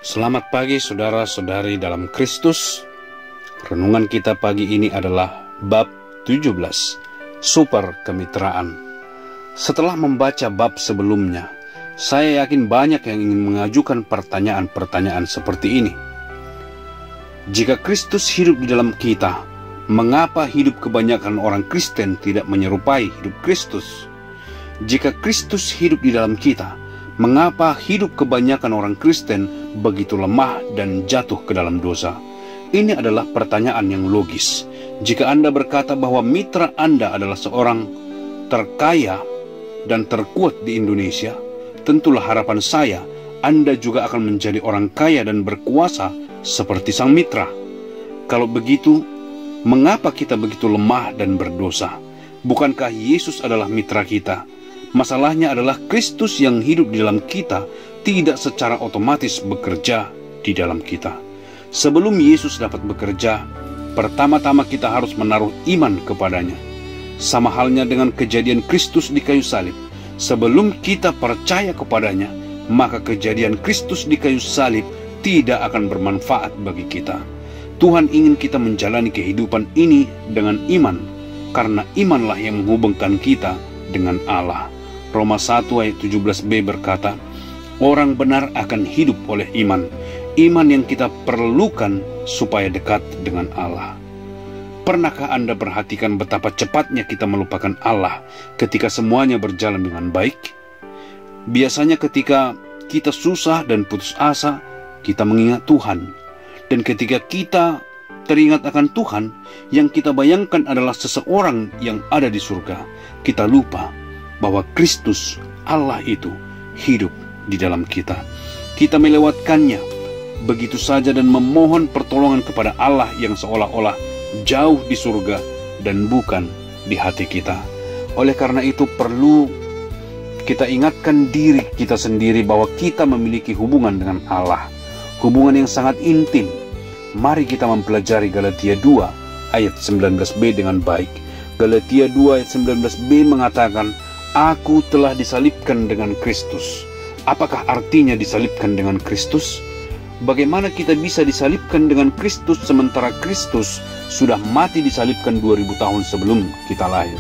Selamat pagi saudara-saudari dalam Kristus. Renungan kita pagi ini adalah bab 17, Super Kemitraan. Setelah membaca bab sebelumnya, saya yakin banyak yang ingin mengajukan pertanyaan-pertanyaan seperti ini. Jika Kristus hidup di dalam kita, mengapa hidup kebanyakan orang Kristen tidak menyerupai hidup Kristus? Jika Kristus hidup di dalam kita, mengapa hidup kebanyakan orang Kristen begitu lemah dan jatuh ke dalam dosa? Ini adalah pertanyaan yang logis. Jika Anda berkata bahwa mitra Anda adalah seorang terkaya dan terkuat di Indonesia, tentulah harapan saya Anda juga akan menjadi orang kaya dan berkuasa seperti sang mitra. Kalau begitu, mengapa kita begitu lemah dan berdosa? Bukankah Yesus adalah mitra kita? Masalahnya adalah Kristus yang hidup di dalam kita tidak secara otomatis bekerja di dalam kita. Sebelum Yesus dapat bekerja, pertama-tama kita harus menaruh iman kepadanya. Sama halnya dengan kejadian Kristus di kayu salib. Sebelum kita percaya kepadanya, maka kejadian Kristus di kayu salib tidak akan bermanfaat bagi kita. Tuhan ingin kita menjalani kehidupan ini dengan iman, karena imanlah yang menghubungkan kita dengan Allah. Roma 1 ayat 17b berkata, orang benar akan hidup oleh iman. Iman yang kita perlukan supaya dekat dengan Allah. Pernahkah Anda perhatikan betapa cepatnya kita melupakan Allah ketika semuanya berjalan dengan baik? Biasanya ketika kita susah dan putus asa, kita mengingat Tuhan. Dan ketika kita teringat akan Tuhan, yang kita bayangkan adalah seseorang yang ada di surga, kita lupa bahwa Kristus, Allah itu, hidup di dalam kita. Kita melewatkannya begitu saja dan memohon pertolongan kepada Allah yang seolah-olah jauh di surga dan bukan di hati kita. Oleh karena itu perlu kita ingatkan diri kita sendiri bahwa kita memiliki hubungan dengan Allah. Hubungan yang sangat intim. Mari kita mempelajari Galatia 2 ayat 19b dengan baik. Galatia 2 ayat 19b mengatakan, Aku telah disalibkan dengan Kristus. Apakah artinya disalibkan dengan Kristus? Bagaimana kita bisa disalibkan dengan Kristus sementara Kristus sudah mati disalibkan 2000 tahun sebelum kita lahir?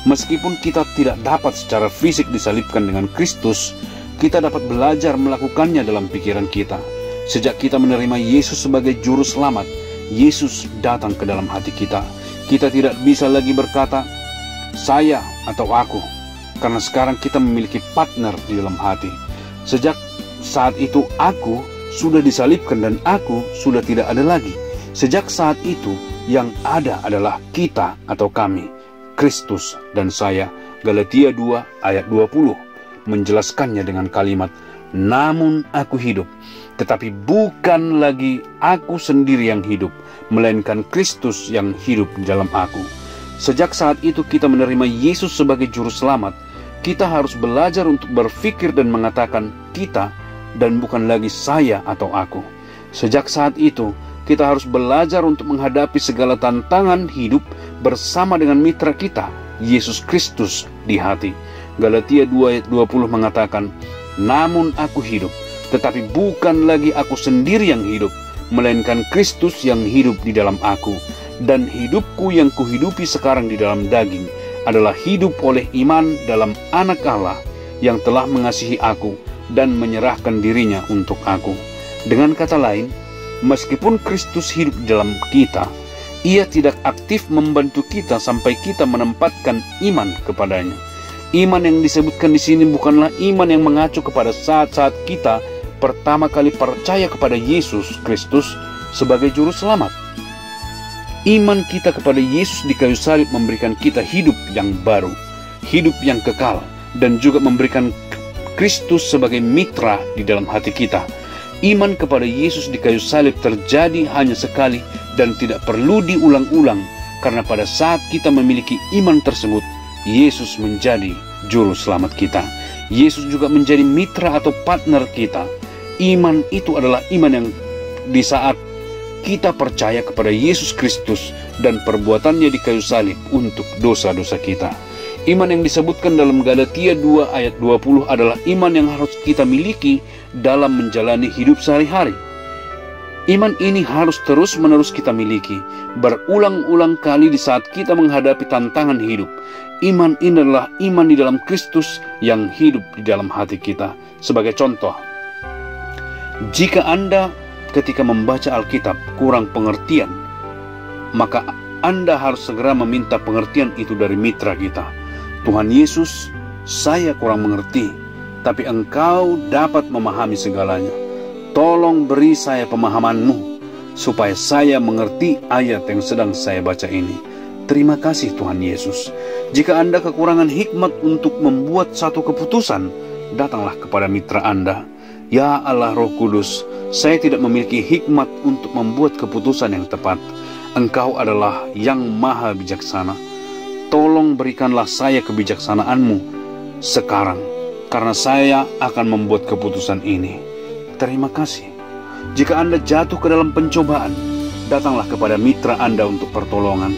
Meskipun kita tidak dapat secara fisik disalibkan dengan Kristus, kita dapat belajar melakukannya dalam pikiran kita. Sejak kita menerima Yesus sebagai juru selamat, Yesus datang ke dalam hati kita. Kita tidak bisa lagi berkata, saya atau aku, karena sekarang kita memiliki partner di dalam hati. Sejak saat itu aku sudah disalibkan dan aku sudah tidak ada lagi. Sejak saat itu yang ada adalah kita atau kami, Kristus dan saya. Galatia 2 ayat 20 menjelaskannya dengan kalimat, namun aku hidup, tetapi bukan lagi aku sendiri yang hidup, melainkan Kristus yang hidup di dalam aku. Sejak saat itu kita menerima Yesus sebagai juru selamat. Kita harus belajar untuk berpikir dan mengatakan kita dan bukan lagi saya atau aku. Sejak saat itu kita harus belajar untuk menghadapi segala tantangan hidup bersama dengan mitra kita, Yesus Kristus di hati. Galatia 2 ayat 20 mengatakan, namun aku hidup, tetapi bukan lagi aku sendiri yang hidup, melainkan Kristus yang hidup di dalam aku. Dan hidupku yang kuhidupi sekarang di dalam daging adalah hidup oleh iman dalam Anak Allah yang telah mengasihi aku dan menyerahkan dirinya untuk aku. Dengan kata lain, meskipun Kristus hidup dalam kita, Ia tidak aktif membantu kita sampai kita menempatkan iman kepadanya. Iman yang disebutkan di sini bukanlah iman yang mengacu kepada saat-saat kita pertama kali percaya kepada Yesus Kristus sebagai juru selamat. Iman kita kepada Yesus di kayu salib memberikan kita hidup yang baru, hidup yang kekal, dan juga memberikan Kristus sebagai mitra di dalam hati kita. Iman kepada Yesus di kayu salib terjadi hanya sekali dan tidak perlu diulang-ulang, karena pada saat kita memiliki iman tersebut, Yesus menjadi juru selamat kita. Yesus juga menjadi mitra atau partner kita. Iman itu adalah iman yang di saat kita percaya kepada Yesus Kristus dan perbuatannya di kayu salib untuk dosa-dosa kita. Iman yang disebutkan dalam Galatia 2 ayat 20 adalah iman yang harus kita miliki dalam menjalani hidup sehari-hari. Iman ini harus terus-menerus kita miliki, berulang-ulang kali di saat kita menghadapi tantangan hidup. Iman ini adalah iman di dalam Kristus yang hidup di dalam hati kita. Sebagai contoh, jika Anda ketika membaca Alkitab kurang pengertian, maka Anda harus segera meminta pengertian itu dari mitra kita. Tuhan Yesus, saya kurang mengerti, tapi Engkau dapat memahami segalanya. Tolong beri saya pemahaman-Mu, supaya saya mengerti ayat yang sedang saya baca ini. Terima kasih Tuhan Yesus. Jika Anda kekurangan hikmat untuk membuat satu keputusan, datanglah kepada mitra Anda. Ya Allah Roh Kudus, saya tidak memiliki hikmat untuk membuat keputusan yang tepat. Engkau adalah yang maha bijaksana. Tolong berikanlah saya kebijaksanaan-Mu sekarang, karena saya akan membuat keputusan ini. Terima kasih. Jika Anda jatuh ke dalam pencobaan, datanglah kepada mitra Anda untuk pertolongan.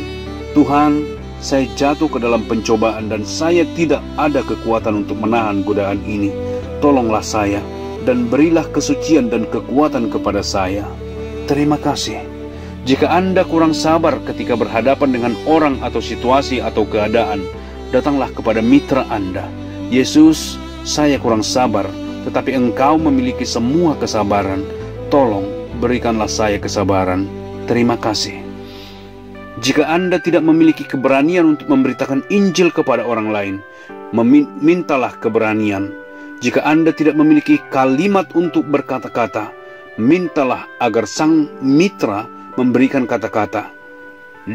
Tuhan, saya jatuh ke dalam pencobaan dan saya tidak ada kekuatan untuk menahan godaan ini. Tolonglah saya dan berilah kesucian dan kekuatan kepada saya. Terima kasih. Jika Anda kurang sabar ketika berhadapan dengan orang atau situasi atau keadaan, datanglah kepada mitra Anda. Yesus, saya kurang sabar, tetapi Engkau memiliki semua kesabaran. Tolong berikanlah saya kesabaran. Terima kasih. Jika Anda tidak memiliki keberanian untuk memberitakan Injil kepada orang lain, mintalah keberanian. Jika Anda tidak memiliki kalimat untuk berkata-kata, mintalah agar sang mitra memberikan kata-kata.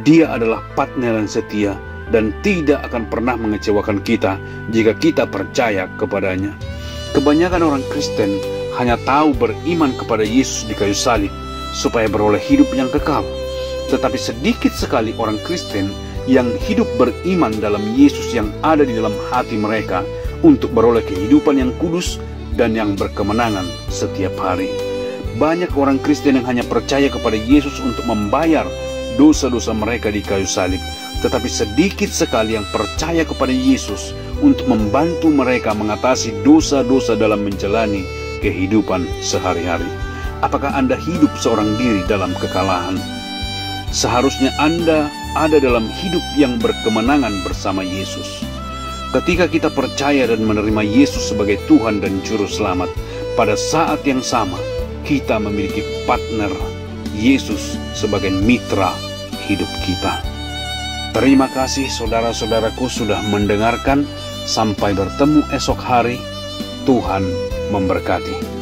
Dia adalah partner yang setia dan tidak akan pernah mengecewakan kita jika kita percaya kepadanya. Kebanyakan orang Kristen hanya tahu beriman kepada Yesus di kayu salib supaya beroleh hidup yang kekal. Tetapi sedikit sekali orang Kristen yang hidup beriman dalam Yesus yang ada di dalam hati mereka untuk beroleh kehidupan yang kudus dan yang berkemenangan setiap hari. Banyak orang Kristen yang hanya percaya kepada Yesus untuk membayar dosa-dosa mereka di kayu salib, tetapi sedikit sekali yang percaya kepada Yesus untuk membantu mereka mengatasi dosa-dosa dalam menjalani kehidupan sehari-hari. Apakah Anda hidup seorang diri dalam kekalahan? Seharusnya Anda ada dalam hidup yang berkemenangan bersama Yesus. Ketika kita percaya dan menerima Yesus sebagai Tuhan dan Juru Selamat, pada saat yang sama kita memiliki partner Yesus sebagai mitra hidup kita. Terima kasih saudara-saudaraku sudah mendengarkan. Sampai bertemu esok hari. Tuhan memberkati.